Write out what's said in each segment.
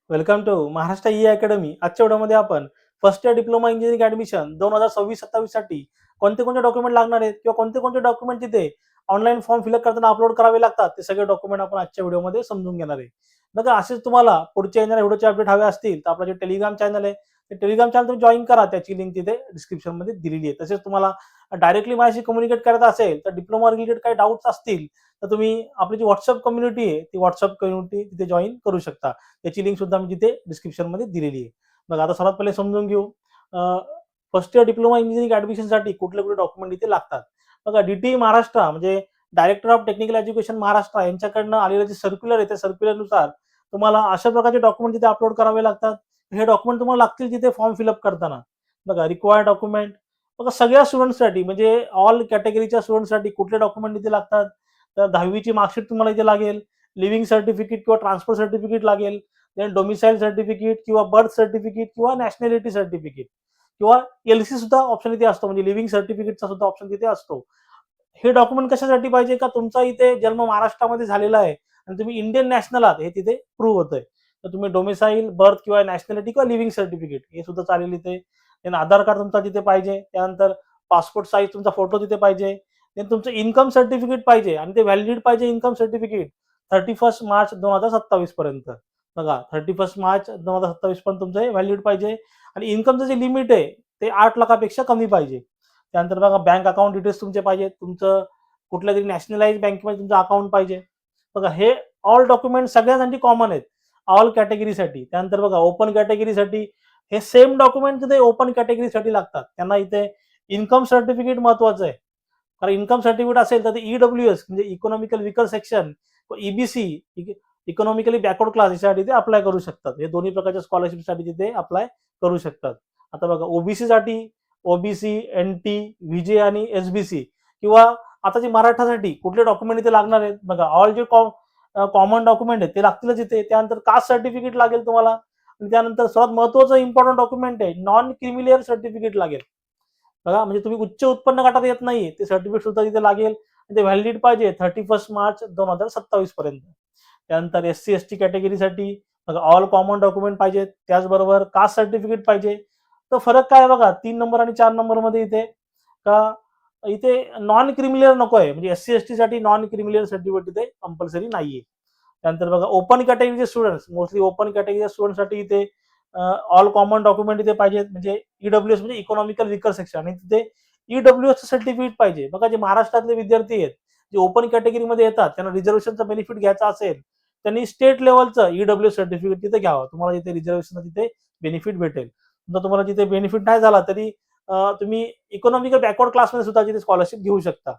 Welcome to Maharashtra E academy. आजच्या व्हिडिओमध्ये आपण first year diploma engineering admission 2026-27 साठी कोणते कोणते डॉक्युमेंट लागणार आहेत किंवा कोणते कोणते डॉक्युमेंट तिथे ऑनलाईन फॉर्म फिलअप करताना अपलोड करावे लागतात ते सगळे डॉक्युमेंट आपण आजच्या व्हिडिओमध्ये समजून घेणार आहे. बघा, असेच तुम्हाला पुढच्या येणाऱ्या व्हिडिओचे अपडेट हवे असतील तर आपलं जे टेलिग्राम चॅनल आहे ते टेलिग्राम चॅनल तुम्ही जॉईन करा. त्याची लिंक तिथे डिस्क्रिप्शन मध्ये दिलेली आहे. तसेच तुम्हाला डायरेक्टली माझ्याशी कम्युनिकेट करायचं असेल तर डिप्लोमा रिलेटेड काही डाऊट्स असतील तर तुम्ही आपली जी व्हॉट्सअप कम्युनिटी आहे ती व्हॉट्सअप कम्युनिटी तिथे जॉईन करू शकता. त्याची लिंक सुद्धा मी तिथे डिस्क्रिप्शन मध्ये दिलेली आहे. बघा, आता सर्वात पहिले समजून घेऊ फर्स्ट इयर डिप्लोमा इंजिनिअरिंग ऍडमिशनसाठी कुठले कुठले डॉक्युमेंट इथे लागतात. बघा, डीटी महाराष्ट्र म्हणजे director of technical education Maharashtra यांच्याकडनं आलेलं जे सर्क्युलर आहे त्या सर्क्युलरनुसार तुम्हाला अशा प्रकारचे डॉक्युमेंट तिथे अपलोड करावे लागतात. हे डॉक्युमेंट तुम्हाला लागतील तिथे फॉर्म फिलअप करताना. बघा, रिक्वायर्ड डॉक्युमेंट बघा सगळ्या स्टुडंटसाठी म्हणजे ऑल कॅटेगरीच्या स्टुडंटसाठी कुठले डॉक्युमेंट इथे लागतात. तर 10वीची मार्कशीट तुम्हाला इथे लागेल, लिव्हिंग सर्टिफिकेट किंवा ट्रान्सफर सर्टिफिकेट लागेल, देन डोमिसाइल सर्टिफिकेट किंवा बर्थ सर्टिफिकेट किंवा नॅशनॅलिटी सर्टिफिकेट किंवा एलसी सुद्धा ऑप्शन इथे असतो, म्हणजे लिव्हिंग सर्टिफिकेटचा सुद्धा ऑप्शन तिथे असतो. हे डॉक्युमेंट कशासाठी पाहिजे का तुमचा इथे जन्म महाराष्ट्रामध्ये झालेला आहे आणि तुम्ही इंडियन नॅशनल आहात हे तिथे प्रूव्ह होतंय. तर तुम्ही डोमिसाइल, बर्थ किंवा नॅशनॅलिटी किंवा लिव्हिंग सर्टिफिकेट हे सुद्धा चालेल इथे. देन आधार कार्ड तुमचा तिथे पाहिजे. त्यानंतर पासपोर्ट साईज तुमचा फोटो तिथे पाहिजे. देन तुमचं इन्कम सर्टिफिकेट पाहिजे आणि ते व्हॅलिड पाहिजे इन्कम सर्टिफिकेट 31 मार्च 2027 पर्यंत. बघा, 31 मार्च 2027 पर्यंत तुमचं हे व्हॅलिड पाहिजे आणि इन्कमचं जे लिमिट आहे ते 8 लाखापेक्षा कमी पाहिजे. त्यानंतर बघा, बँक अकाउंट डिटेल्स तुमचे पाहिजे. तुमचं कुठल्या तरी नॅशनलाइज बँकेमध्ये तुमचं अकाउंट पाहिजे. बघा, हे ऑल डॉक्युमेंट सगळ्यांसाठी कॉमन आहेत, ऑल कॅटेगरीसाठी. त्यानंतर बघा, ओपन कॅटेगरीसाठी हे सेम डॉक्युमेंट तिथे ओपन कॅटेगरीसाठी लागतात. त्यांना इथे इन्कम सर्टिफिकेट महत्वाचं आहे. कारण इन्कम सर्टिफिकेट असेल तर ते ईडब्ल्यूएस म्हणजे economical weaker section, EBC economically backward class यासाठी ते अप्लाय करू शकतात. हे दोन्ही प्रकारच्या स्कॉलरशिपसाठी तिथे अप्लाय करू शकतात. आता बघा, ओबीसी साठी ओबीसी, एनटी, व्हीजे आणि एसबीसी किंवा आता जे मराठासाठी कुठले डॉक्युमेंट इथे लागणार आहेत. बघा, ऑल जे कॉमन डॉक्युमेंट आहेत ते लागतीलच इथे. त्यानंतर कास्ट सर्टिफिकेट लागेल तुम्हाला आणि त्यानंतर सर्वात महत्वाचं इम्पॉर्टंट डॉक्युमेंट आहे नॉन क्रिमिलियर सर्टिफिकेट लागेल. बघा, म्हणजे तुम्ही उच्च उत्पन्न गटात येत नाही ते सर्टिफिकेट सुद्धा तिथे लागेल. ते व्हॅलिड पाहिजे 31 मार्च 2027 पर्यंत. त्यानंतर एससी एसटी कॅटेगरीसाठी बघा ऑल कॉमन डॉक्युमेंट पाहिजे. त्याचबरोबर कास्ट सर्टिफिकेट पाहिजे. तर फरक काय बघा 3 नंबर आणि 4 नंबर मध्ये इथे का इथे नॉन क्रिमिलियर नको आहे, म्हणजे एससी एसटी साठी नॉन क्रिमिलियर सर्टिफिकेट इथे कंपल्सरी नाहीये. त्यानंतर बघा, ओपन कॅटेगरीचे स्टुडंट्स मोस्टली ओपन कॅटेगरीच्या स्टुडंटसाठी इथे ऑल कॉमन डॉक्युमेंट इथे पाहिजेत, म्हणजे ईडब्ल्यूएस म्हणजे इकॉनॉमिकल विकर सेक्शन आणि तिथे ईडब्ल्यूएस सर्टिफिकेट पाहिजे. बघा, जे महाराष्ट्रातले विद्यार्थी आहेत जे ओपन कॅटेगरीमध्ये येतात त्यांना रिझर्वेशनचा बेनिफिट घ्यायचा असेल त्यांनी स्टेट लेवलचं ईडब्ल्यूएस सर्टिफिकेट तिथे घ्यावं. तुम्हाला तिथे रिझर्वेशन तिथे बेनिफिट भेटेल. जर तुम्हाला तिथे बेनिफिट नाही झाला तरी तुम्ही इकॉनॉमिकल बॅकवर्ड क्लासमध्ये सुद्धा तिथे स्कॉलरशिप घेऊ शकता.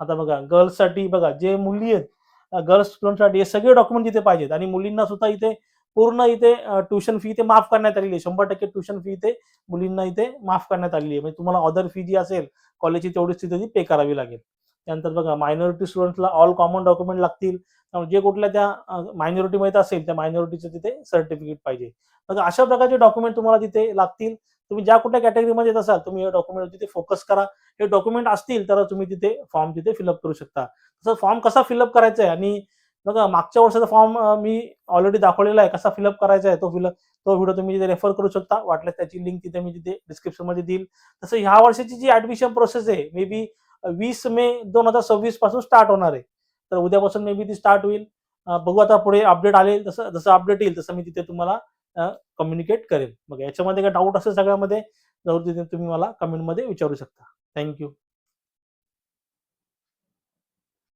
आता बघा, गर्ल्ससाठी बघा जे मुली आहेत गर्ल्स स्टुडंटसाठी हे सगळे डॉक्युमेंट तिथे पाहिजेत आणि मुलींना सुद्धा इथे पूर्ण इथे ट्युशन फी इथे माफ करण्यात आलेली आहे. 100% ट्युशन फी इथे मुलींना इथे माफ करण्यात आलेली आहे. म्हणजे तुम्हाला अदर फी जी असेल कॉलेजची तेवढीच तिथे ती पे करावी लागेल. त्यानंतर बघा, मायनॉरिटी स्टुडंट्सला ऑल कॉमन डॉक्युमेंट लागतील. जे कुठल्या त्या मायनॉरिटीमध्ये असेल त्या मायनॉरिटीचं तिथे सर्टिफिकेट पाहिजे. बघा, अशा प्रकारचे डॉक्युमेंट तुम्हाला तिथे लागतील. तुम्ही ज्या कुठल्या कॅटेगरीमध्ये येत असाल तुम्ही हे डॉक्युमेंट तिथे फोकस करा. हे डॉक्युमेंट असतील तर तुम्ही तिथे फॉर्म तिथे फिलअप करू शकता. तसं फॉर्म कसा फिलअप करायचा आहे आणि बघा, मागच्या वर्षाचा फॉर्म मी ऑलरेडी दाखवलेला आहे कसा फिलअप करायचा आहे. तो व्हिडिओ तुम्ही तिथे रेफर करू शकता. वाटल्यास त्याची लिंक तिथे मी तिथे डिस्क्रिप्शन मध्ये देईल. तसं ह्या वर्षाची जी ऍडमिशन प्रोसेस आहे मे बी 20 मे 2026 पासून स्टार्ट होणार आहे. तर उद्यापासून मे बी ती स्टार्ट होईल. बघू आता पुढे अपडेट आले जसं जसं अपडेट येईल तसं मी तिथे तुम्हाला कम्युनिकेट करेल. मग याच्यामध्ये काय डाऊट असेल सगळ्यामध्ये जरूर तिथे तुम्ही मला कमेंटमध्ये विचारू शकता. थँक्यू.